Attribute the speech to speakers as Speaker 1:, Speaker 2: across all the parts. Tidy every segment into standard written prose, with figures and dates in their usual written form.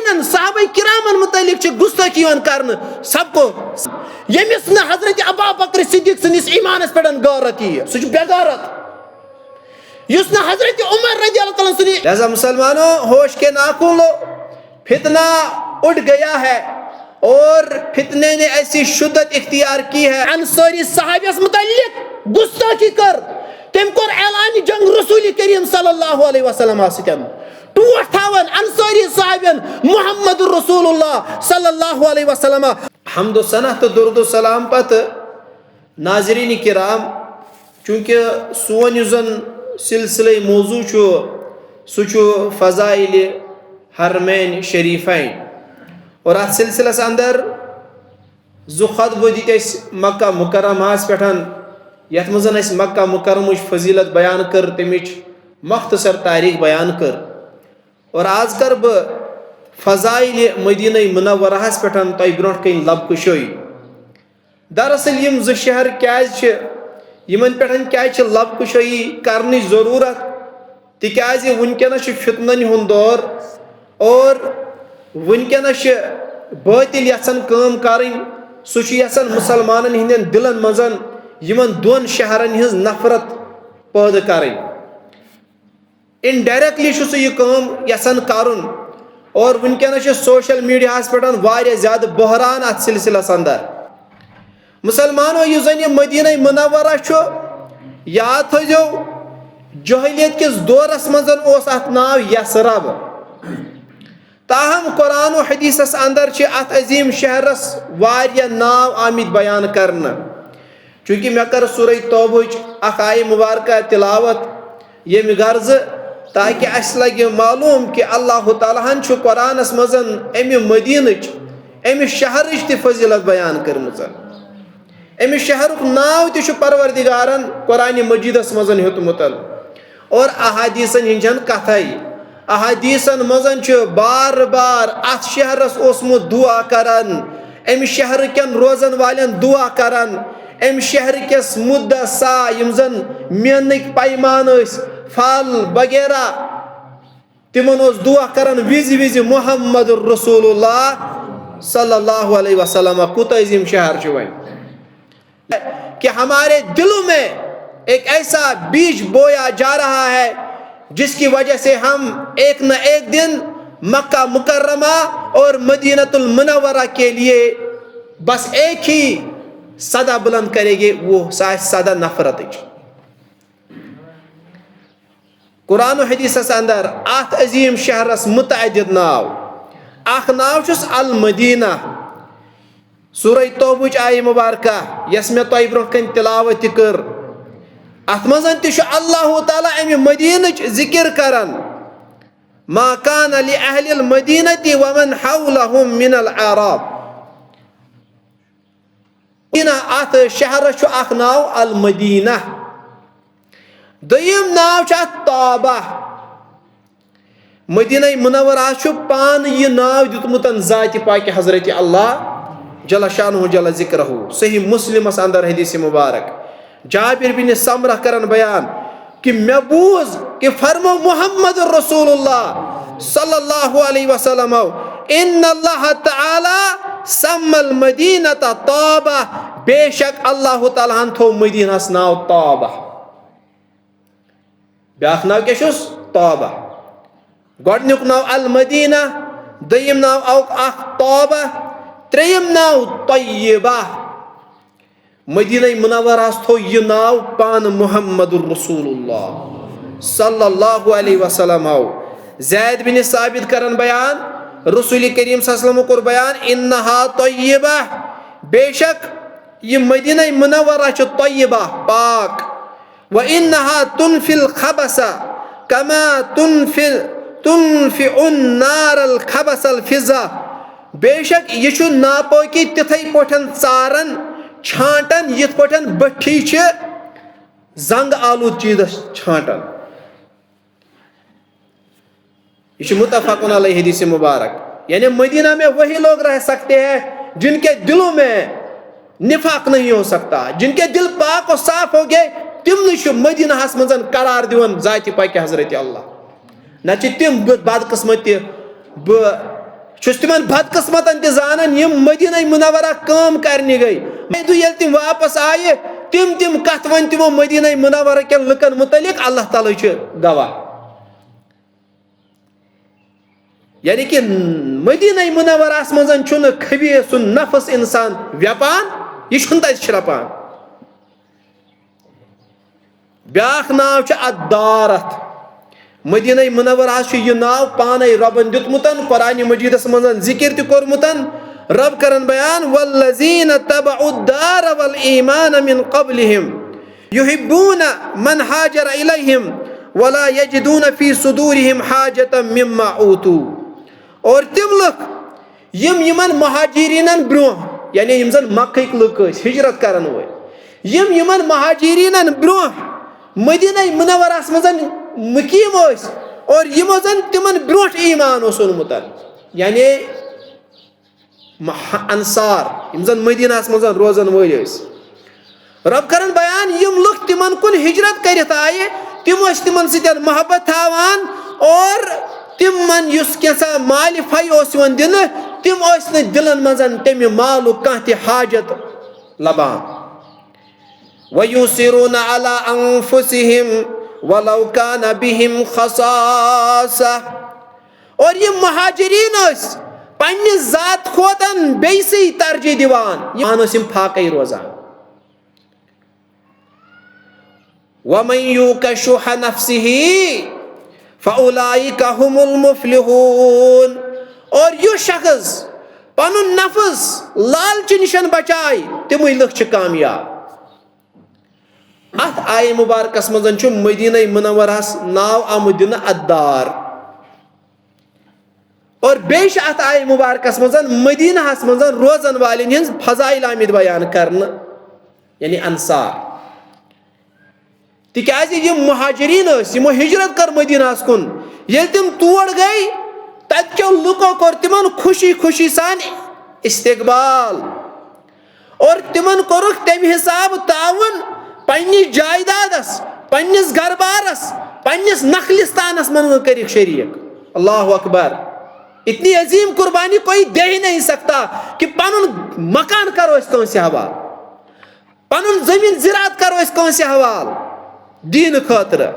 Speaker 1: پنن صحابہ کرامن متعلق گستاخی کرنے سب کو یمس نہ حضرت ابو بکر صدیق سنس ایمانس پہ غورت یہ سہ بے غورت یس نہ حضرت عمر رضی اللہ تعالیٰ سنی. لہذا مسلمانوں ہوش کے ناخن لو, فتنہ اٹھ گیا ہے اور فتنے نے ایسی شدت اختیار کی ہے. انصاری صحابیس متعلق گستاخی کر تم کور اعلان جنگ رسول کریم صلی اللہ علیہ وسلم ستن ٹوٹ تھاون انصاری صحابین محمد رسول اللہ صلی اللہ علیہ وسلم. حمد و ثنا تو درود و سلام پت ناظرین کرام, چونکہ سون زن سلسلہ موضوع سہ فضائل حرمین شریفین, اور ات سلسلس اندر زو خطبہ دت مکہ مکرمہ پہ یت مز مکہ مکرمہ فضیلت بیان کر تمچ مختصر تاریخ بیان کر, اور آج کر بہ فضائل مدینہ منورہ پہ تہ برو کن لب کشوئی. دراصل یم زٕ شہر کیاز یمن پہ لب کشوئی کرنچ ضرورت, تکیاز ونکس فتنن ہند دور اور ونکس باطل یژھان کٲم کرٕنۍ, سُہ چھُ یژھان مسلمانن ہندین دلن مز یمن دون شہرن ہز نفرت پٲدٕ کرٕنۍ. انڈائریکٹلی سہ یہ کٲم یژھان کرُن, اور ونکس سوشل میڈیا پہ واریاہ زیادہ بحران ات سلسلس اندر. مسلمانوں یہ زن یہ مدینہ منورہ یاد تھو جہلیت کس دورس مز ات ناو یثرب, تاہم قرآن و حدیثس اندر ات عظیم شہرس واریاہ ناو آمت بیان کرنا. چونکہ مے کر سورہ توبہ اخ آیہ مبارکہ تلاوت یم غرض تاکہ اس لگہ معلوم کہ اللہ تعالیٰ ہن قرآنس مز امہ مدینچ امہ شہرچ تہ فضیلت بیان کرمژ. امہ شہرک ناو تہ پروردگارن قرآن مجیدس مز ہیوتمت, اور احادیثن ہنچن کتھائی. احادیثن مزن بار بار ات شہرس اوسمت دعا کران, ام شہر کن روزن والن دعا کران, ام شہر کس مدہ سا یم زن مینک پیمان پھل وغیرہ تمن دعا کران وز وز محمد رسول اللہ صلی اللہ علیہ وسلم. کوت عظیم شہر ون کہ ہمارے دلوں میں ایک ایسا بیج بویا جا رہا ہے جس کی وجہ سے ہم ایک نہ ایک دن مکہ مکرمہ اور مدینۃ المنورہ کے لیے بس ایک ہی صدا بلند کرے گے, وہ صدا نفرت. قرآن و حدیث اندر ات عظیم شہرس متعدد ناو, اخ ناو چھس المدینہ. سورہ توبہ آیہ مبارکہ یس میں تہ برو کن تلاوت کر, ات مزن تہ اللہ تعالیٰ امہ مدینچ ذکر کران. ما کان لأہل المدینۃ ومن حولهم من العرب. ات شہرس اخ ناو المدینہ. دویم ناو ات طابہ. مدینہ منورہ پان یہ ناو دیتمت ذات پاک حضرت اللہ جل شانہ جل ذکرہ. صحیح مسلمس اندر حدیث مبارک جابر بن سمرہ کرن بیان کہ میں بوز کہ فرمو محمد رسول اللہ صلی اللہ علیہ وسلم ان اللہ تعالی سم المدینہ طابہ. بے شک اللہ تعالیٰ ہن تھو مدینہس ناو طابہ. بیاکھ ناو کیا چھس طابہ. گۄڈنیُک ناو المدینہ, دویم ناو اخ طابہ, تریم ناو طیبہ. مدینہ منورہ تھو یہ ناو پان محمد رسول اللہ صلی اللہ علیہ وسلم. زید بن ثابت کرن بیان رسول کریم صلی اللہ علیہ وسلم کور بیان انہا طیبہ, بے شک یہ مدینہ منورہ طیبہ پاک. وَإِنَّهَا تُنْفِي الْخَبَسَ كَمَا تُنْفِعُ النَّارَ الْخَبَسَ الْفِزَّةَ. بے شک یہ ناپاکی تتھے پٹھن ژارن چھانٹن یت پٹھن بٹھی زنگ آلود چیز چھانٹن. یہ متفقن علیہ حدیث مبارک. یعنی مدینہ میں وہی لوگ رہ سکتے ہیں جن کے دلوں میں نفاق نہیں ہو سکتا, جن کے دل پاک و صاف ہو گئے تم مدینہ ہس مزن قرار دیون ذات پاک حضرت اللہ. نہ تم بد قسمت چھُس تِمن بدقٕسمتن تہِ زانان یِم مدینہ منورہ کٲم کرنہِ گٔے ییٚلہِ تِم واپس آیہِ تِم کتھ ؤنۍ تِمو مدینہ منورہ کٮ۪ن لُکن متعلق اللہ تعالیٰ چھُ گواہ یعنی کہ مدینہ منورہس منٛز چھُنہٕ خبیٖث سُنٛد نفس انسان ویپان یہِ چھُنہٕ تتہِ شرپان بیاکھ ناو چھُ الدار اتھ مدینہ منورہس چھُ یہِ ناو پانے رۄبن دیُتمُت قرآنِ مجیدس منٛز ذکر تہِ کوٚرمُت رب کرن بیان والذین تبعوا الدار والایمان من قبلہم یحبون من ہاجر الیہم ولا یجدون فی صدورہم حاجة مما اوتوا اور تم لُکھ یم یمن مہاجرینن برونٛہہ یعنی یم زن مکہٕکۍ لُکھ ٲسۍ ہجرت کرن وٲلۍ یمن مہاجرینن برونٛہہ مدینہ منورہس منٛز مقیم ٲسۍ اور یمو زن تمن برونٛٹھ ایمان اوس اوٚنمُت یعنی انصار یم زن مدینہس منٛز روزن وٲلۍ ٲسۍ رب کرن بیان یم لُکھ تمن کُن ہجرت کٔرِتھ آیہِ تم ٲسۍ تمن سۭتۍ محبت تھاوان اور تمن یُس کینٛژھا مالہِ پھے اوس یِوان دِنہٕ تم ٲسۍ نہٕ دلن منٛز تمہِ مالُک کانٛہہ تہِ حاجت لبان وَيُؤْثِرُونَ عَلَىٰ أَنفُسِهِمْ وَلَوْ كَانَ بِهِمْ خَصَاصَةٌ اور یہ مہاجرین ٲسۍ پننہِ ذات کھۄتہٕ بیٚیِسٕے ترجیح دِوان یِمن ٲسۍ یِم پھاکَے روزان وَمَن یوٗقَ شُحَّ نَفْسِهِ فَأُولَٰئِکَ هُمُ الْمُفْلِحُونَ اور یُس شخص پنُن نفس لالچہِ نِشن بچایہِ تِمٕے لُکھ چھِ کامیاب اتھ آیہِ مبارکس منٛز چھُ مدینہ منورہس ناو آمُت دِنہٕ الدار اور بیٚیہِ چھِ اتھ آیہِ مبارکس منٛز مدینہس منٛز روزن والٮ۪ن ہٕنٛز فضائل آمٕتۍ بیان کرنہٕ یعنی انصار تِکیازِ یِم مہاجرین ٲسۍ یِمو ہجرت کٔر مدینہس کُن ییٚلہِ تِم تور گٔے تتہِ کٮ۪و لُکو کوٚر تِمن خوشی خوشی سان استقبال اور تِمن کوٚرُکھ تمہِ حسابہٕ تعاوُن پننِس جائیدادس پننِس گھر بارس پننِس نخلستانس منٛز کٔرِکھ شریٖک اللہ اکبر اتنی عظیم قربانی کوئی دے ہی نہیں سکتا کہ پنُن مکان کرو أسۍ کٲنٛسہِ حوالہٕ پنُن زٔمیٖن زِراعت کرو أسۍ کٲنٛسہِ حوالہٕ دیٖنہٕ خٲطرٕ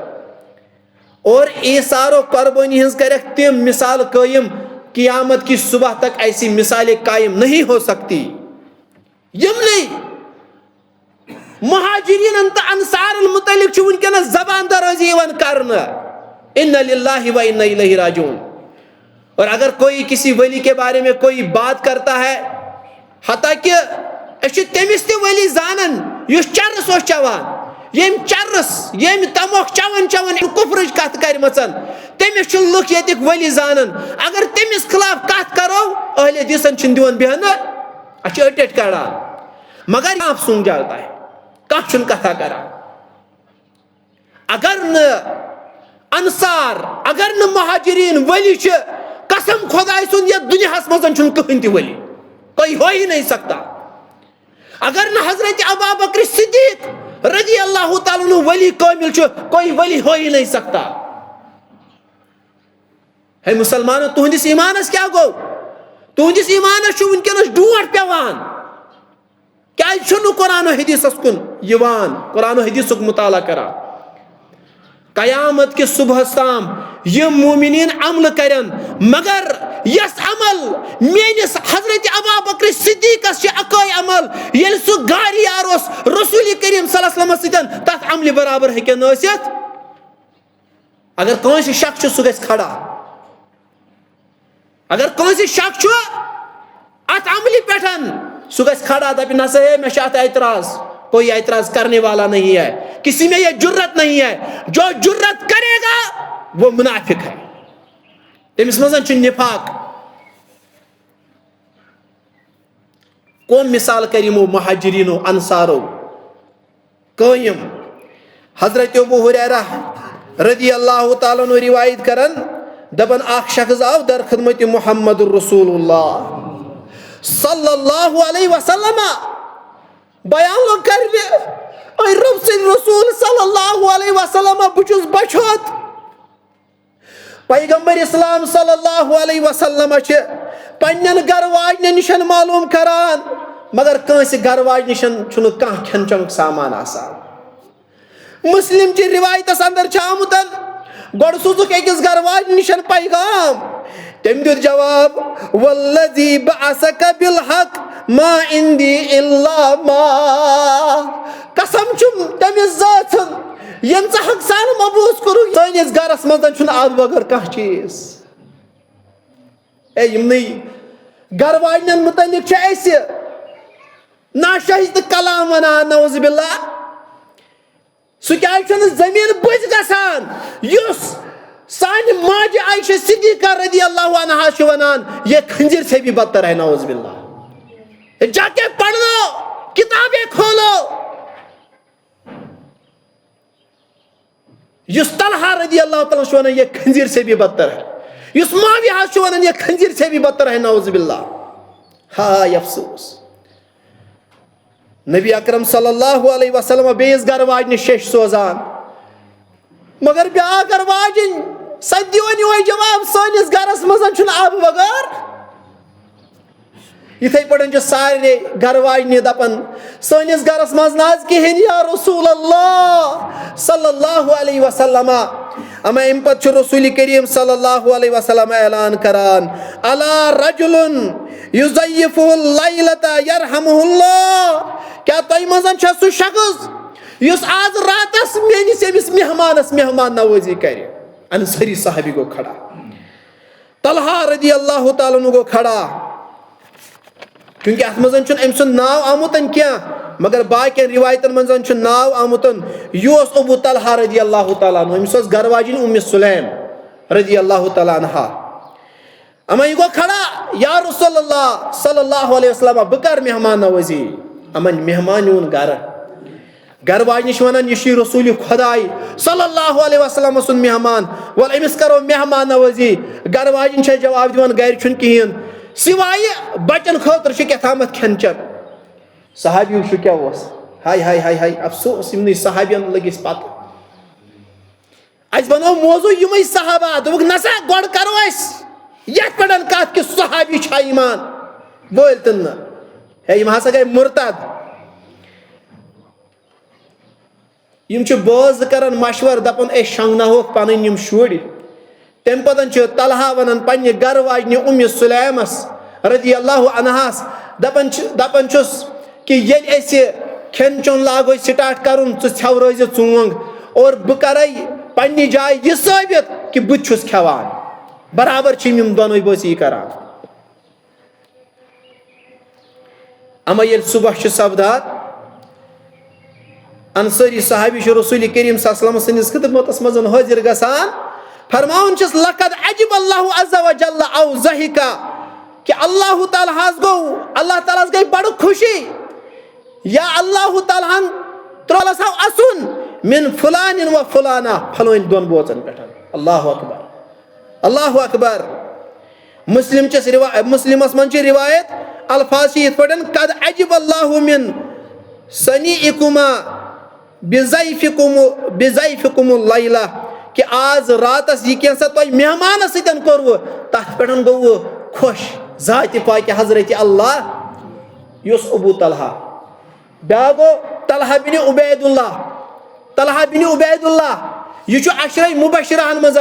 Speaker 1: اور ایثار و قربانی ہنٛز کریکھ تِم مثال قٲیِم قیامت کی صبح تک ایسی مثالیں قائم نہیں ہو سکتی یمنٕے مہاجرین تہٕ انصارن متعلق چھُ ونکیٚنس زبان درٲزی یِوان کرنہٕ اِنَّ لِلَّهِ وَإِنَّ إِلَيْهِ راجعوٗن اور اگر کوئی کسی ولی کے بارے میں کوئی بات کرتا ہے حتیٰ کہ أسۍ چھِ تٔمِس تہِ ولی زانن یُس چرس اوس چٮ۪وان ییٚمۍ چرس ییٚمۍ تموکھ چٮ۪وان کُفرٕچ کتھ کرِمژن تٔمِس چھِ لُکھ ییٚتِکۍ ولی زانن اگر تٔمِس خلاف کتھ کرو اہلِ حدیثن چھِنہٕ دِوان بیہنہٕ اَسہِ چھِ أٹۍ أٹۍ کڑان مگر آپ سونگ جاتا ہے کانٛہہ چھُنہٕ کتھا کران اگر نہٕ انصار اگر نہٕ مہاجرین ولی چھِ قسم خۄداے سُنٛد یتھ دُنیاہس منٛز چھُنہٕ کٕہٕنۍ تہِ ولی کوئی ہو ہی نہیں سکتا اگر نہ حضرت ابوبکر صدیق رضی اللہ تعالیٰ عنہ ولی کامل چھُ کوئی ولی ہو ہی نہیں سکتا ہے مسلمانو تُہنٛدِس ایمانس کیٛاہ گوٚو تُہنٛدِس ایمانس چھُ ونکیٚنس ڈونٛٹھ پیوان کیازِ چھُنہٕ قرآن و حدیثس کُن یِوان قرآن و حدیثُک مطالعہ کران قیامت کِس صبحس تام یِم مومنین عملہٕ کرن مگر یس عمل میٲنِس حضرت ابوبکر صدیقس چھِ اکٲے عمل ییٚلہِ سُہ گارِ یار اوس رسول کریم صلی اللہ علیہ وسلمس سۭتۍ تتھ عملہِ برابر ہیٚکن نہٕ ٲسِتھ اگر کٲنٛسہِ شک چھُ سُہ گژھِ کھڑا اگر کٲنٛسہِ شک چھُ اتھ عملہِ پٮ۪ٹھ سُہ گژھِ کھڑا دپہِ نسا ہے مےٚ چھُ اتھ اعتراض کوئی اعتراض کرنے والا نہیں ہے کسی میں یہ جرت نہیں ہے جو جرت کرے گا وہ منافق ہے تٔمِس منٛز چھُ نفاق کۄم مثال کر یِمو مہاجرینو انصارو قٲیِم حضرت ابو ہریرہ رضی اللہ تعالیٰ عنہ روایت کرن دپان اکھ شخص آو در خدمت محمد الرسول اللہ صلی اللہ علیہ وسلم بیان لوگ کرنہِ اے رب سٕنٛدۍ رسول صلی اللہ علیہ وسلم بہٕ چھُس بچھوت پیغمبر اسلام صلی اللہ علیہ وسلم چھِ پنن گھر واجن نشن معلوم کران مگر کنس گھر واج نشن چھن کانٛہہ کھٮ۪ن چٮ۪نُک سامان آسان. مسلم چہِ روایتس اندر چھُ آمُت گۄڈٕ سوٗزُکھ أکِس گھر واجن نشن پیغام تٔمۍ دیُت جواب والذی بعثک بالحق ما عندی الا ما. قسم چھُم تٔمِس ذات ییٚمۍ ژٕ حق سان مبوٗس کوٚرُکھ سٲنِس گرس منٛز چھُنہٕ آبہٕ بغٲر کانٛہہ چیٖز. یِمنٕے گھر واجنٮ۪ن متعلق چھِ اَسہِ ناشائستہ کلام ونان نعوذ باللہ. سُہ کیٛازِ چھُنہٕ زٔمیٖن بٔتھۍ گژھان یُس سانہِ ماجہِ عائشہ صدیقہ رضی اللہ عنہا چھِ ونان یہ خنزیر سے بھی بدتر ہے نعوذ باللہ. جا کے پڑھ لو کتابیں کھولو. یُس طلحہ رضی اللہ تعالیٰ چھُ ونان یہ خنزیر سے بھی بدتر ہے, یُس معاویہ چھُ ونان یہ خنزیر سے بھی بدتر ہے نعوذ باللہ. ہائے افسوس. نبی اکرم صلی اللہ علیہ وسلم بیس گھر واجنہِ شیش سوزان مگر بیاکھ گھر واجن سۄ دِوان یِہوے جواب سٲنِس گرس منٛز چھُنہٕ آبہٕ بغٲر. یِتھے پٲٹھۍ چھِ سارے گھر واجنہِ دپان سٲنِس گرس منٛز نہ حظ کِہیٖنۍ یا رسول اللہ صلی اللہ علیہ وسلم. اما امہِ پتہٕ چھُ رسول کریم صلی اللہ علیہ وسلم اعلان کران الا رجل یضیفہ اللیلۃ یرحمہ اللہ. کیا تۄہہِ منٛز چھا سُہ شخص یُس آز راتس میٲنِس أمِس مہمانس مہمان نوٲزی کرِ. انصاری صحابی گوٚو کھڑا, طلحہ رضی اللہ تعالیٰ عنہ گوٚو کھڑا. چونکہ اتھ منٛز چھُنہٕ أمۍ سُنٛد ناو آمُت کینٛہہ مگر باقین روایتن منٛز چھُ ناو آمُت یہِ اوس ابو طلحہ رضی اللہ تعالیٰ عنہ. أمِس ٲس گھر واجِنۍ ام سلیم رضی اللہ تعالیٰ عنہا. اما یہِ گوٚو کھڑا یا رسول اللہ صلی اللہ علیہ وسلم بہٕ کر مہمان نوٲزی. امن مہمان یون گھر واجنہِ چھِ ونان یہِ چھُ رسول خداے صلی اللہ علیہ وسلم سُنٛد مہمان ول أمِس کرو مہمان نوٲزی. گھر واجِنۍ چھےٚ جواب دِوان گرِ چھُنہٕ کِہیٖنۍ سوائے بچن خٲطرٕ چھُ کیٛاہتامتھ کھٮ۪ن چٮ۪ن. صحابی وٕچھو کیٛاہ اوس. ہاے ہاے ہاے ہاے افسوس یِمنٕے صحابین لٔگۍ أسۍ پتہٕ. اَسہِ بنوو موضوٗع یِمے صحابہ دوٚپُکھ نسا گۄڈٕ کرو أسۍ یتھ پٮ۪ٹھ کتھ کہِ صحابی چھا ایمان وٲلۍ تہِ نہٕ ہے یِم ہسا گٔے مُرتد. یِم چھِ بٲژ کران مشور دپان أسۍ شۄنٛگناوہوکھ پنٕنۍ یِم شُرۍ. تمہِ پتہٕ چھُ طلحہ ونان پننہِ گھر واجنہِ ام سلیمس رضی اللہ عنہاس دپان چھُس کہ ییٚلہِ أسۍ کھٮ۪ن چٮ۪وٚن لاگو سٹارٹ کرُن ژٕ ژھٮ۪وراوزِ ژونٛگ اور بہٕ کرے پننہِ جایہِ یہِ ثٲبت کہ بہٕ تہِ چھُس کھٮ۪وان. برابر چھِ یِم دۄنوے بٲژ یی کران. اما ییٚلہِ صبح چھُ سپدان انصاری صحابی چھُ رسول کریم صلی اللہ علیہ وسلم سٕنٛدِس خدمتس منٛز حٲضر گژھان فرماوان چھِس لقد عجب اللہ عز وجل او ضحکا کہ اللہ تعالیٰ حظ گوٚو اللہ تعالیٰ ہس گٔے بڑٕ خوشی یا اللہ تعالیٰ ہن ترٛووس ہاو اسُن من فلان و فلانہ پھلٲنۍ دۄن بٲژن پٮ۪ٹھ. اللہ اکبر اللہ اکبر. مسلمس منٛز چھِ روایت الفاظ چھِ یِتھ پٲٹھۍ قد عجب اللہ من صنیعکما بضیفکم اللیلہ کہ آز راتس یہ کینٛژھا تۄہہِ مہمانس سۭتۍ کوٚروٕ تتھ پٮ۪ٹھ گوٚوٕ خۄش ذاتِ پاکہِ حضرت اللہ. یُس ابو طلحہ بیاکھ گوٚو طلحہ بن عبید اللہ. یہ چھُ عشرے مبشرہن منٛز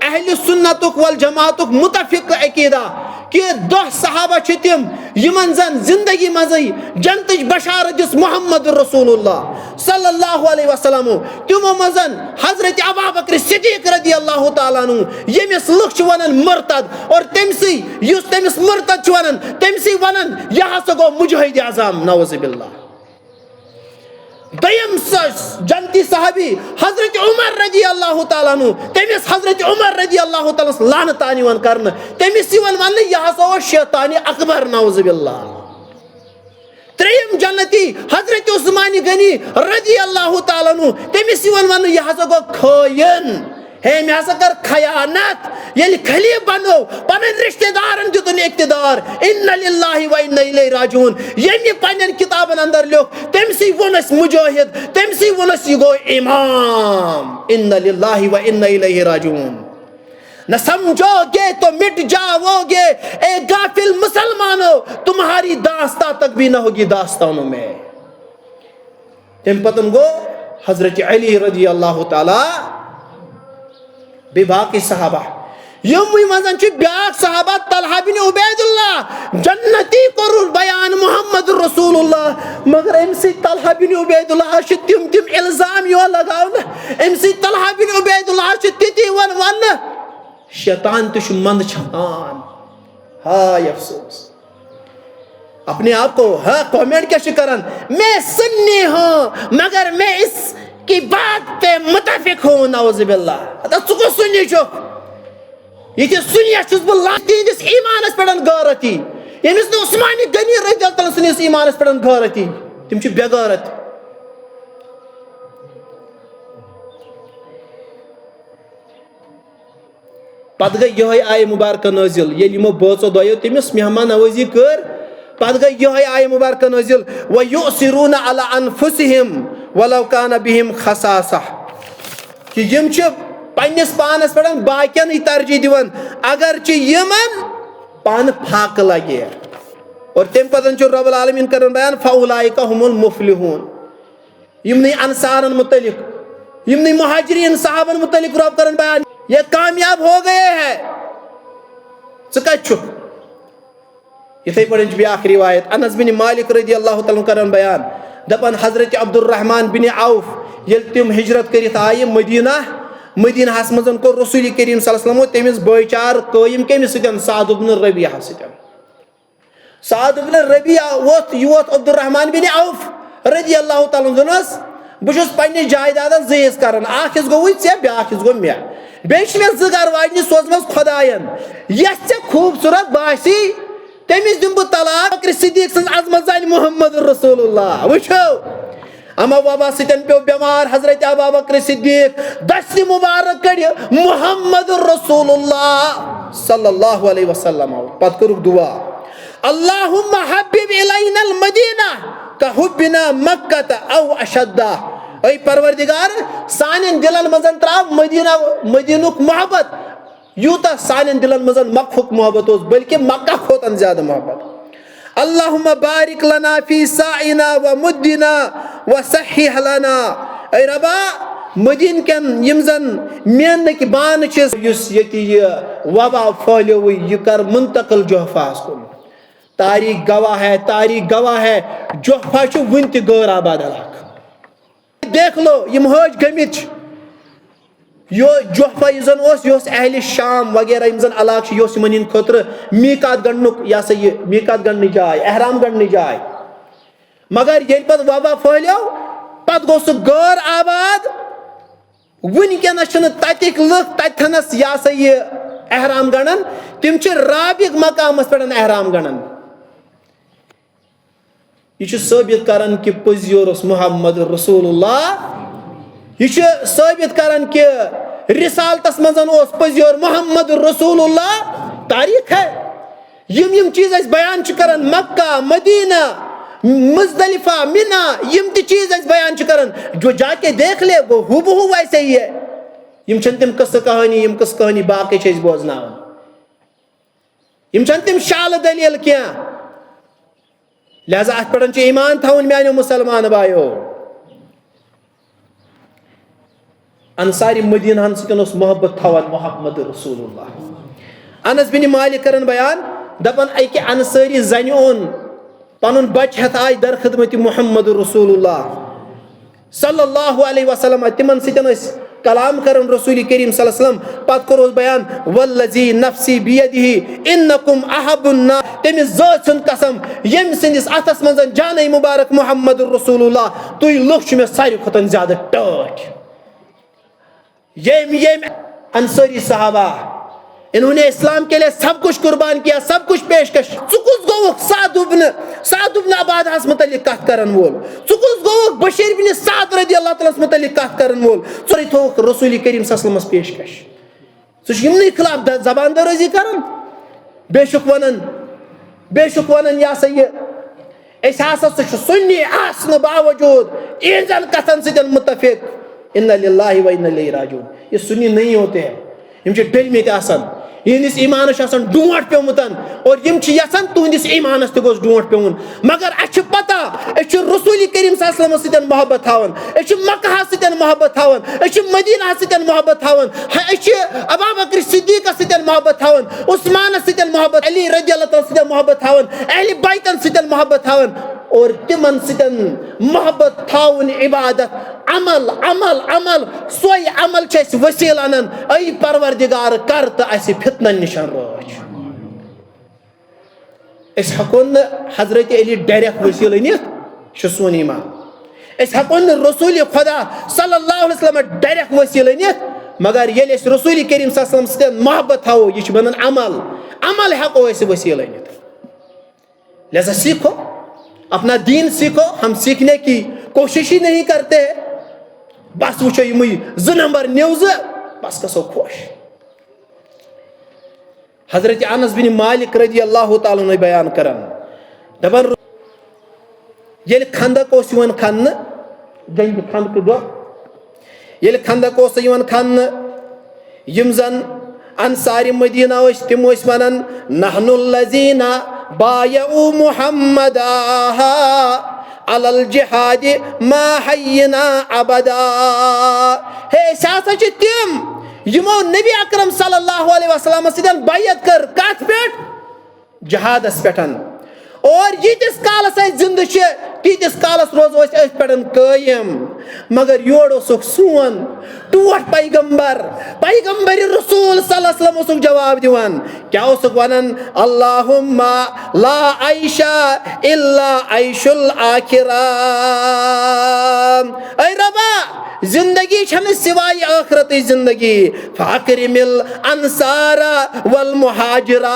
Speaker 1: اہلِ سنتُک والجماعتُک متفق عقیدہ کہ دہ صحابہ چھِ تِم یِمن زن زندگی منٛزٕے جنتٕچ بشارت دِژ محمد رسول اللہ صلی اللہ علیہ وسلم. تِمو منٛز حضرت ابوبکر صدیق رضی اللہ تعالیٰ عنہ ییٚمِس لُکھ چھِ ونان مرتد اور تٔمسٕے یُس تٔمِس مرتد چھُ ونان تٔمسٕے ونان یہِ ہسا گوٚو مجاہد اعظم نعوذ باللہ. دوٚیِم جنتی صحابی حضرت عمر رضی اللہ تعالیٰ عنہ تٔمِس حضرت عمر رضی اللہ تعالیٰ ہس لعنتان یِوان کرنہٕ تٔمِس یِوان وننہٕ یہِ ہسا اوس شیطانِ اکبر نعوذ باللہ. ترٛیٚیِم جنتی حضرت عثمان غنی رضی اللہ تعالیٰ عنہ تٔمِس یِوان وننہٕ یہِ ہسا گوٚو خٲیِن ہے مےٚ ہسا کٔر خیانت. ییٚلہِ خلیٖف بنو پنٕنۍ رشتہٕ دارن دِتُن اقتدار اِنَّ لِلّٰہِ وَ اِنَّ اِلَیْهِ راجعوٗن. ییٚمہِ پننٮ۪ن کِتابن اندر لیوٚکھ تٔمسٕے ووٚن اَسہِ مُجٲہد تٔمسٕے ووٚن اَسہِ یہِ گوٚو امام اِنَّ لِلّٰہِ وَ اِنَّ اِلَیْهِ راجعوٗن. نہ سمجھو گے تو مٹ جاؤ گے اے غافل تمہاری داستان تک بھی نہ ہوگی داستانوں میں. تم پتن گو حضرت علی رضی اللہ تعالی بے باقی صحابہ یموی منزن چھ بیاکھ صحابہ طلحہ بن عبید اللہ جنتی کرور بیان محمد رسول اللہ مگر ام سی طلحہ بن عبید اللہ چھ تم الزام یو لگاونا ام سی طلحہ بن عبید اللہ چھ تتی ون شیطان تش مند چھان. ہائے افسوس اپنے آپ کو ہاں کامنٹ کیا کرن میں سنی ہوں مگر میں اس کی بات پہ متفق ہوں. نعوذ باللہ ثو سنی چھو یہ سنیا چھس بہ تہندس ایمانس پہ غیرتی یمس نہ عثمان غنی رضی اللہ تعالیٰ سنس ایمانس پہ غیرتی تم چھ بے غیرت. پتہ گئی یہ آیہ مبارکہ نازل ییٚلہِ یمو بٲژو دۄیو تٔمِس مہمان نوازی کر پتہ گئی یہ آیہ مبارکہ نازل وَيُؤْثِرُونَ عَلَىٰ أَنفُسِهِمْ وَلَوْ كَانَ بِهِمْ خَصَاصَةٌ کہ یم چھ پنس پانس پہ باقین ہی ترجیح دیوان اگرچہ یمن پان پھاک لگے. اور تم پتن چھ رب العالمین کرن بیان فاولئک هم المفلحون. یمنی انصارن متعلق یمنی مہاجرین صحابن متعلق رب کرن بیان یہ کامیاب ہو گئے ہیں. ژٕ کتہِ چھُکھ یتھے پٲٹھۍ چھِ بیاکھ روایت انس بن مالک رضی اللہ تعالیٰ کرن بیان دپان حضرت عبد الرحمن بن عوف ییٚلہِ تِم ہجرت کٔرِتھ آیہِ مدینہ ہس مزن کو رسول کریم صلی اللہ علیہ وسلم تمس بھائی قائم کمس ستن سعد بن ربیعہ ستن. سعد بن ربیعہ ووت عبد الرحمن بن عوف رضی اللہ تعالیٰ عنہس بہس پنہ جائیداد زیز کران اخ گوی ے بیاکھ گو مے بیچ میں زگر واجنہ سوزمس خدائن یس ے خوبصورت باسی تمس دم بہ طلاق. بکر صدیق سن عظمت زانہ محمد رسول اللہ. وچھو اما بابا ستن پیو بیمار حضرت ابا بکر صدیق دست مبارک کڑ محمد رسول اللہ صلی اللہ علیہ وسلم پت کرک دعا اللہم حبب الینا المدینہ کحبنا مکہ او اشدہ. اے پروردگار سانن دلن مزن تراو مدینک محبت یوتا سانن دلن مزن مکہک محبت اس بلکہ مکہ کھوتن زیادہ محبت. اللہم بارک لنا فی سائنا و مدنا و صحیح لنا. اے ربا مدین کن یم زن مینک بان چیز یس یتی یہ وبا پھلیو یہ کر منتقل جوفاس کن. تاریخ گواہ ہے جوفا چھ ون تہ غیر آباد علاقہ. دیکھ لو یم حج گمت جوفا یہ اہل شام وغیرہ یم زن علاقہ یہ من خطر میقات گنڈنک یہ سا یہ میقات گنڈنی جائے احرام گنڈنی جائے. مگر یل پت وبا پھلیو پت گو سہ غیر آباد ونکس تتک لک تتنس یہ سا یہ احرام گنڈان تم رابق مقامس پہ احرام گنڈان. یہ ثابت کران کہ پز یورس محمد رسول اللہ. یہ ثابت کران کہ رسالتس مزن پز یور محمد رسول اللہ. تاریخ ہے یم چیز اس بیان کران مکہ مدینہ مزدلفہ منا یم تی چیز اس بیان کران جو جا کے دیکھ لے وہ ہو بہو ویسے ہی ہے. یم چھن تم قصہ کہانی یم قصہ کہانی باقی چیز بوزناون یم چھن تم شال دلیل کیا. لہذا ات پڑھن چھ ایمان تھاون میانو مسلمان بایو. انصاری مدینہ ہن ستن اس محبت تھاون محمد رسول اللہ. انس بن مالک کرن بیان دپن اکہ انصاری زنی اون پنن بچ ہتھ آئی در خدمت محمد رسول اللہ صلی اللہ علیہ وسلم. تمن ستن اس کلام کرن رسول کریم صلی اللہ علیہ وسلم. پت کرو بیان والذی نفسی بیدہ انکم احب الناس. تمس ذات سن قسم یم سندس اتس منزن جانے مبارک محمد رسول اللہ تھی لوگ میں ساری کھتن زیادہ ٹاٹ. یم انصاری صحابہ انہوں نے اسلام کے لیے سب کچھ قربان کیا سب کچھ پیشکش. ثکس گو سعد بن عبادہ متعلق کت کرن وول. ثکس گو بشیر بن سعد رضی اللہ تعالیٰ متعلق کت کرن وول. ثوری تھوک رسول کریم صلی اللہ علیہ وسلم پیشکش. سہ یمنی خلاف زبان درازی کرن بے شک ونن یا سا یہ اس ہسا سنی آسن باوجود اینزن کتن ستن متفق ان للہ و ان الیہ راجعون. یہ سنی نہیں ہوتے ہیں یم ڈلمت آسان یہندس ایمانس ڈونٹ پیومتن اور یم یژھان تہندس ایمانس تہ گوس ڈونٹ پیون مگر اس پتہ اس رسول کریم صلی اللہ علیہ وسلم سۭتۍ محبت تھاون اس مکہ سۭتۍ محبت تھاون اس مدینہ سۭتۍ محبت تھاون اس ابا بکر صدیق سۭتۍ محبت تھاون عثمان سۭتۍ محبت علی رضی اللہ تعالیٰ سۭتۍ محبت تھاون اہل بیتن سۭتۍ محبت تھاون اور تمن سۭتۍ محبت تھاون عبادت عمل عمل عمل سوے عمل چھ اس وسیل انن اے پروردگار کر تہ اس فتنن نشان روچ اس ہکون حضرت علی ڈائریکٹ وسیل انت سون ایمان اس ہکون رسول خدا صلی اللہ علیہ وسلم ڈائریکٹ وسیل انت مگر یل اس رسول کریم صلی اللہ علیہ وسلم سۭتۍ محبت تھاو یہ بنان عمل عمل ہیکو اس وسیل انت لہذا سیکھو اپنا دین سیکھو ہم سیکھنے کی کوشش ہی نہیں کرتے بس وچھو یہ 2 نمبر نیوز بس گژھو خوش حضرت انس بن مالک رضی اللہ تعالیٰ عنہ بیان کران دپان یل خندق اوس یوان کھنہ جنگ خندق دۄہ یل خندق اوس یوان کھنہ یم زن انصار مدینہ ٲسۍ تِم ٲسۍ ونان نحن الذین بایعوا محمدا علی الجہاد ما حینا ابدا ہے ہسا چھ تم یمو نبی اکرم صلی اللہ علیہ وسلم سۭتۍ بیعت کر کتھ پٮ۪ٹھ جہادس پٮ۪ٹھ اور ییتس کالس أسۍ زندٕ چھِ تیٖتِس کالس روزو أسۍ أتھۍ پٮ۪ٹھ قٲیِم مگر یورٕ اوسُکھ سون ٹوٹھ پیغمبر رسول صلی اللہ علیہ وسلم اوسُکھ جواب دِوان کیاہ اوسُکھ ونان اللہم لا عیش الا عیش الاخرہ اے ربا زندگی چھنہ سوائے آخرتٕچ زندگی فاکرم الانصار والمہاجرہ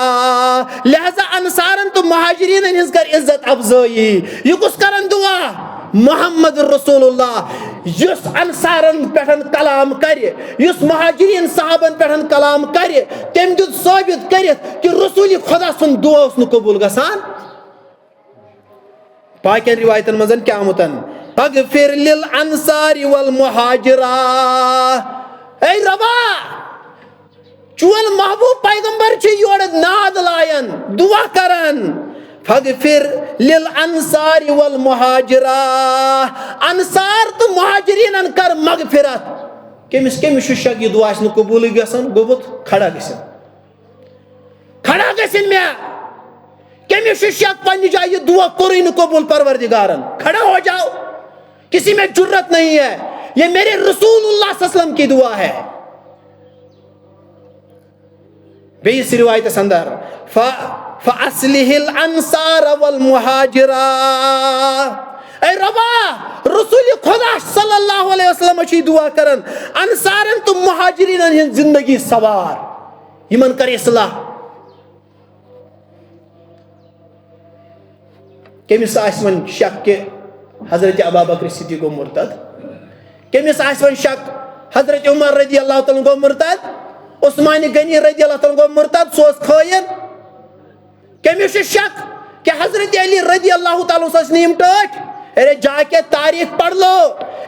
Speaker 1: لہذا انصارن تو مہاجرین ہنز کر عزت افضائی یہ کس کرن دعا محمد رسول اللہ یس انصارن پٮ۪ٹھ کلام کرِ یس مہاجرین صحابن پٮ۪ٹھ کلام کرِ تم دیت ثابت کرت کہ رسول خدا سن دعا اوس نہٕ قبول گژھان باقین روایتن منٛز کیاہ آمُتن فاغفر للانصار والمہاجرہ اے ربا چون محبوب پیغمبر چھ یور ناد لائن دعا کرن فاغفر للانصار والمہاجرہ انصار تو مہاجرین کر مغفرت کمس شک یہ دعا نہ قبول گژھان گوبت کھڑا گژھن مےٚ کمس شک پنہ جائے یہ دعا کوری نہ قبول پروردگارن کھڑا ہو جاؤ کسی میں جرت نہیں ہے یہ میرے رسول اللہ صلی اللہ علیہ وسلم کی دعا ہے بیس روایت اندر فَأَصْلِحِ الْأَنصَارَ وَالْمُهَاجِرَ اے ربا رسول خدا صلی اللہ علیہ وسلم چھ دعا کرن انصارن تو مہاجرین ہن زندگی سوار یمن کر اصلاح کمس آسون شک کہ حضرت ابا بکر صدیق گو مرتد کمس آسون شک حضرت عمر رضی اللہ تعالیٰ گو مرتد عثمان غنی رضی اللہ تعالیٰ گو مرتد سو خائن کمس شک کہ حضرت علی رضی اللہ تعالیٰ نیم ٹاٹ ارے جا کے تاریخ پڑھ لو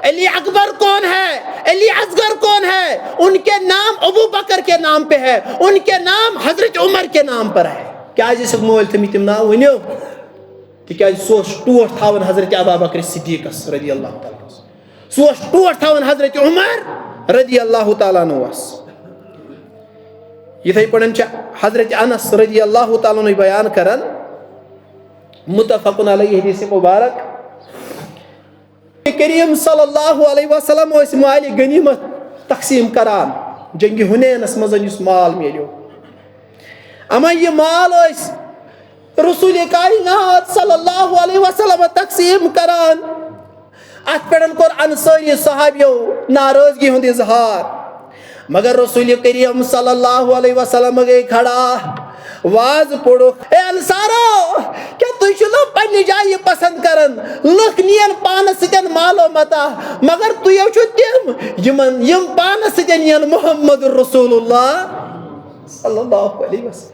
Speaker 1: علی اکبر کون ہے علی اصغر کون ہے ان کے نام ابو بکر کے نام پہ ہے ان کے نام حضرت عمر کے نام پر ہے کیا جیسے مول تم تم نام ونیو تکیاز سو ٹوٹ تھاون حضرت ابا بکر صدیق رضی اللہ تعالیٰ سو ٹوٹ تھاون حضرت عمر رضی اللہ تعالیٰ عنہ یتھے پڑھن حضرت انس رضی اللہ تعالیٰ عنہ بیان کرن متفقن علیہ حدیث مبارک کریم صلی اللہ علیہ وسلم اس مال غنیمت تقسیم کران جنگ حنینس مز اس مال میلیو اما یہ مال اس رسول کائنات صلی اللہ علیہ وسلم تقسیم کران ات پڑن کور انصاری صحابیو ناراضگی ہند اظہار مگر رسول کریم صلی اللہ علیہ وسلم گئی کھڑا واز پڑو اے انصارو کیا تھی چلو پنہ جائے پسند کرن لک نین پانس ستین مالو متا مگر تیو چھو تم یم پانس ستین نین محمد رسول اللہ صلی اللہ علیہ وسلم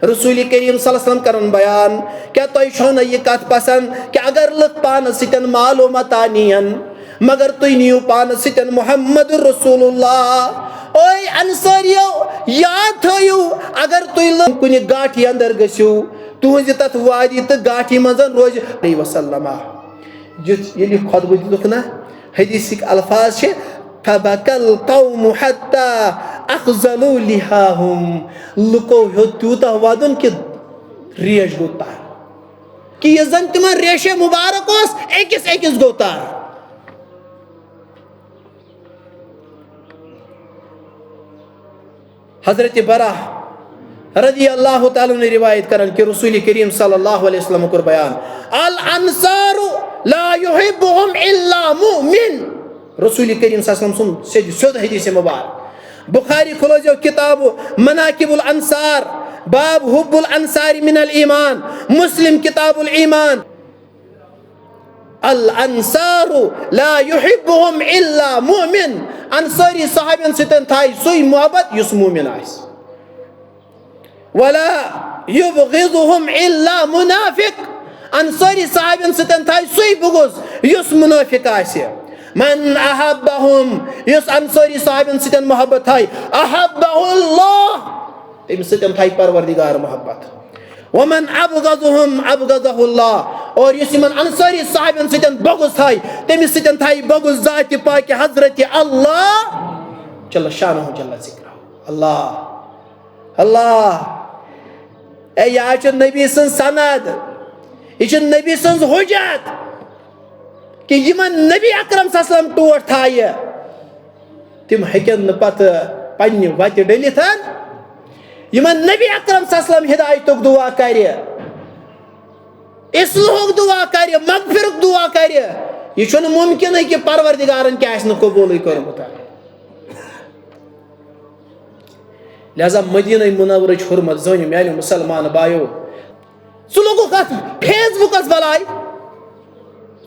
Speaker 1: رسول کریم صلی اللہ علیہ وسلم کرن بیان کیا تھی چھو نا یہ کت پسند کہ اگر لک پانس ستین مالو متا نین مگر تھی نیو پانس ستین محمد رسول اللہ اوے انصاریو یاد تھو اگر تھی کن گاٹھی اندر گھو تہذ تر وادی تو گاٹھی مز روز وسلم یل خطبہ دتک نا حدیثک الفاظ فبكى القوم حتى اخذلوا لحاهم لکو ہو تیوتہ ودن کہ ریش گو تار کہ یہ زن تمہ ریش مبارک اس ایکس گو تار. حضرت برا رضی اللہ تعالیٰ نے روایت کرن کہ رسول کریم صلی اللہ علیہ وسلم کو بیان الانصار لا يحبهم الا مؤمن. رسول کریم صلی اللہ علیہ وسلم سن سید حدیث مبارک. بخاری کھلو جو کتاب مناقب الانصار باب حب الانصار من الایمان. مسلم کتاب الایمان الانصار لا يحبهم الا مؤمن. انصاری صحابین ستن تھائی سوئی محبت یس مومن آئیس. ولا يبغضهم الا منافق. انصاری صحابین ستن تھائی سوئی بغض یس منافق آئیس. من احبهم یس انصاری صحابین ستن محبت تھائی احبه اللہ تم ستن تھائی پروردگار محبت. ومن ابغضهم ابغضه اللہ. اور یس من انصاری صحابین ستن بغض تھائی تم ستن تھائی بغض ذات پاک حضرت اللہ جل شانہ جل ذکرہ. اللہ اللہ اے یہ نبی سن سند یہ نبی سن حجت کہ یمن نبی اکرم صلی اللہ علیہ وسلم ٹوٹ تھائے تم ہیکن پتہ پنہ وتہ ڈلتھ. یمن نبی اکرم صلی اللہ علیہ وسلم ہدایتک دعا کر اصلاحک دعا کر مغفرک دعا کر یہ ممکن ہے کہ پروردگارن کیا قبول کورمت. لہذا مدینہ منورچ حرمت زون میانہ مسلمان بایو سہ لوگک ات فیس بکس بلائی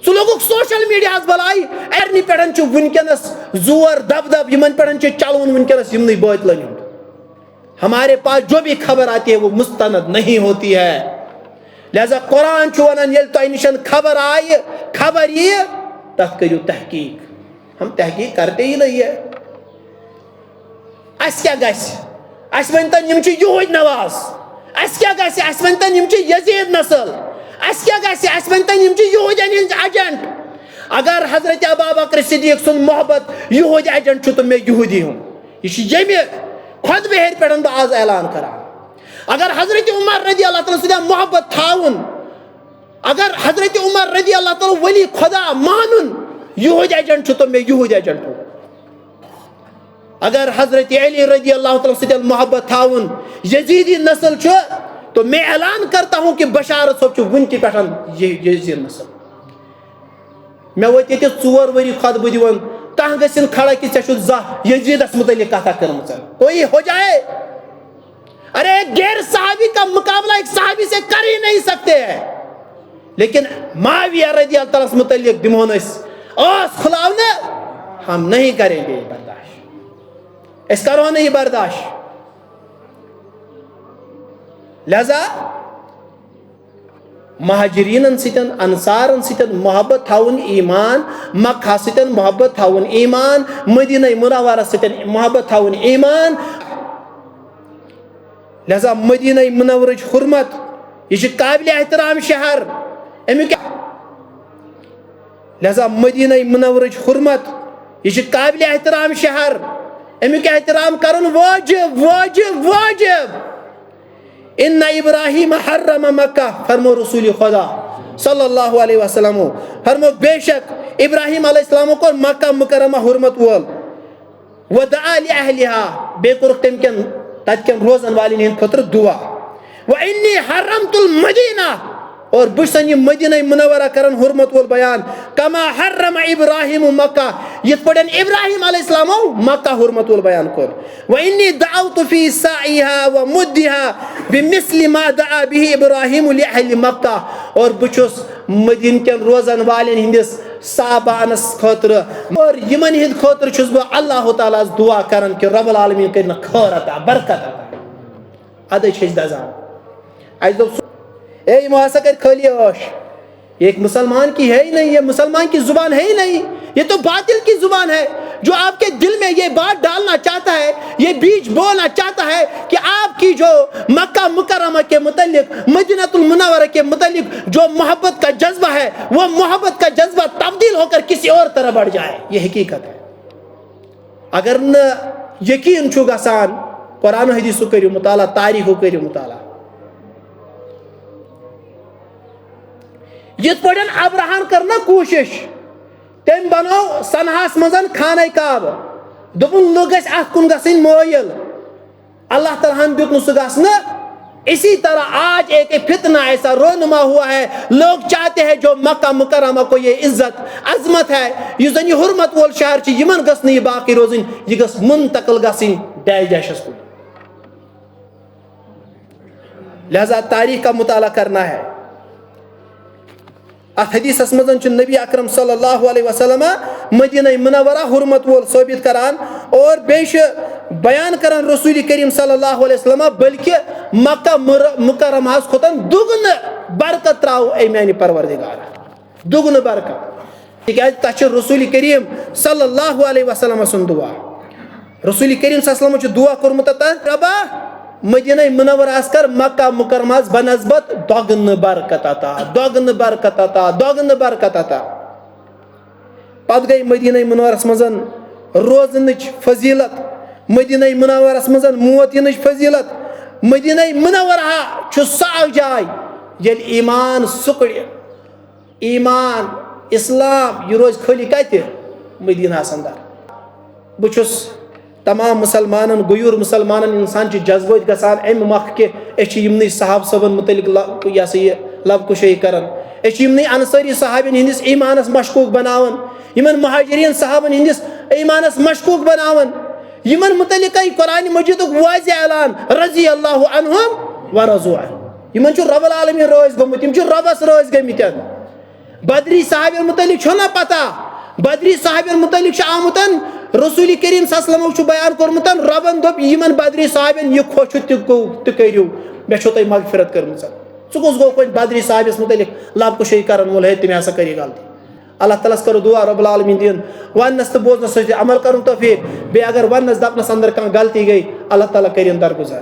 Speaker 1: سہ لوگک سوشل میڈیا بلائی ارنی پہ ونکس زور دب دب یمن پہ چلون ونکس یمن باطلن ہند. ہمارے پاس جو بھی خبر آتی ہے وہ مستند نہیں ہوتی ہے. لہذا قرآن ونان یل تہ نشن خبر آئے خبر یہ تک کرو تحقیق. ہم تحقیق کرتے ہی نہیں ہے. اس کیا گژھِ اس ونتن یم یہود نواز اس کیا گژھِ اس ونتن یم یزید نسل اس کیا گژھِ اس ونتن یم یہودین ہند ایجنٹ. اگر حضرت ابوبکر صدیق سن محبت یہود ایجنٹ چھُ تو میں یہودی ہوں. یہ یمہ خود بہر پہ بہ آز اعلان کران. اگر حضرت عمر رضی اللہ تعالیٰ سۭتۍ محبت تھاون اگر حضرت عمر رضی اللہ تعالیٰ ولی خدا مانن یہود ایجنٹ چھُ تو میں یہود ایجنٹ ہوں. اگر حضرت علی رضی اللہ تعالیٰ سۭتۍ محبت تھاون یزیدی نسل چھُ تو میں اعلان کرتا ہوں کہ بشارت صٲب چھُ ونکہ پہ یزید نسل. میں وت یہ 4 ؤری خطبہ دِوان کھانا گھن کھڑا کہ ژےٚ چھُ زانٛہہ یزیدس متعلق کتھا کٔرمٕژ کوئی ہو جائے. ارے ایک غیر صحابی کا مقابلہ ایک صحابی سے کر ہی نہیں سکتے ہیں. لیکن معاویہ رضی اللہ تعالیٰ متعلق دمون آس کھلاونے ہم نہیں کریں گے برداشت. اس کرو نہیں برداشت. لہذا مہاجرین ستن انصارن ستن محبت تھاون ایمان مکہ ستن محبت تھاون ایمان مدینہ منورہ ستن محبت تھاون ایمان. لہذا مدینہ منورچ حرمت یہ قابل احترام شہر امیک. لہذا مدینہ منورچ حرمت یہ قابل احترام شہر امیک احترام کرن واجب واجب واجب. ان ابراہیم حرم مکہ فرمو رسول خدا صلی اللہ علیہ وسلم فرمو بے شک ابراہیم علیہ السلام کو مکہ مکرمہ حرمت وول ودعا لأہلها بے کرک تم کن تت کن روزن والین ہند خطر دعا. وانی حرمت المدینہ اور بشن یہ مدینہ منورہ کرن حرمت وول بیان کما حرم ابراہیم مکہ یت پڑن ابراہیم علیہ السلام مکہ حرمت وول بیان کر. وانی دعوت فی سعیها ومدها بمثل ما دعا به ابراہیم لأہل مکہ اور بچس مدینہ کن روزن والین ہندس صحابانس خاطر اور یمن ہند خاطر چھس بہ اللہ تعالیٰ دعا کرن کہ رب العالمین کرنا خیر عطا برکت عطا. ادے چھس دزان از اے محاسا کر کھلی عوش یہ ایک مسلمان کی ہے ہی نہیں. یہ مسلمان کی زبان ہے ہی نہیں. یہ تو باطل کی زبان ہے. جو آپ کے دل میں یہ بات ڈالنا چاہتا ہے, یہ بیج بولنا چاہتا ہے کہ آپ کی جو مکہ مکرمہ کے متعلق, مدینہ المنورہ کے متعلق جو محبت کا جذبہ ہے, وہ محبت کا جذبہ تبدیل ہو کر کسی اور طرح بڑھ جائے. یہ حقیقت ہے. اگر نہ یقین چھو گسان, قرآن و حدیث کریو مطالعہ, تاریخ کریو مطالعہ. یت پڑھن ابراہن کرنا کوشش, تم بنو سنہاس مزن خانہ کعبہ, دپن لوگ گژھِ اتھ کن گژھن مویل. اللہ تعالیٰ ہن دیت سہ گژھنہ. اسی طرح آج ایک فتنہ ایسا رونما ہوا ہے, لوگ چاہتے ہیں جو مکہ مکرمہ کو یہ عزت عظمت ہے, یہ زن یہ حرمت وول شہر چھ, یمن گژھِ نہٕ یہ باقی روزن, یہ گژھِ منتقل گژھن ڈیش ڈیشس کن. لہذا تاریخ کا مطالعہ کرنا ہے. ات حدیث مزن چھ نبی اکرم صلی اللہ علیہ وسلم مدینہ منورہ حرمت وول ثابت کران, اور بیش بیان کران رسول کریم صلی اللہ علیہ وسلم, بلکہ مکہ مکرمہ کھوتن دگن برکت تراو اے میانی پروردگار, دگن برکت. تکیاز تہ رسول کریم صلی اللہ علیہ وسلم سن دعا. رسول کریم صلی اللہ علیہ وسلم چھ دعا کرمت ربا مدینہ منورہ اس کر مکہ مکرمہ بنسبت دگن برکت عطا, دگن برکت عطا, دگن برکت عطا. پتہ گئی مدینہ منورہ مزن روزنچ فضیلت, مدینہ منورہ مزن موت ینچ فضیلت. مدینہ منورہ چھ سہ جائے یل ایمان سکڑ, ایمان اسلام یہ روز خالی کتہ مدینہ اندر. بچس تمام مسلمانن, غیور مسلمانن انسان چھ جذبات گژھان امہ مخ کہ اچھ یمنی صحاب صبن متعلق یہ سا یہ لب کشی کران, اچھ یمنی انصاری صحابین ہندس ایمانس مشکوک بناون, یمن مہاجرین صحابن ہندس ایمانس مشکوک بناون, یمن متعلق قرآن مجید واضح اعلان رضی اللہ عنہم ورضوا عنہ. یمن چھ رب العالمین روز گمت, یم چھ ربس روز گمتن. بدری صحابین متعلق چھنا پتہ, بدری صحابین متعلق چھ آمتن رسول کریم صلی اللہ علیہ وسلم بیان کورمتن, ربن دپ یمن بدری صحابین یہ خوش تہ کریو, مے چھو تہ مغفرت کرمژ. ژٕ کُس گو کُنہِ بدری صحابیس متعلق لب کشی کرن وول, ہے تٔمۍ ہسا کری غلطی. اللہ تعالیٰ کرو دعا رب العالمین دین ونس تو بوزنس سۭتۍ عمل کرن توفیق, بیٚیہِ اگر ونس دپنس اندر کانٛہہ غلطی گئی اللہ تعالیٰ کرن درگزر.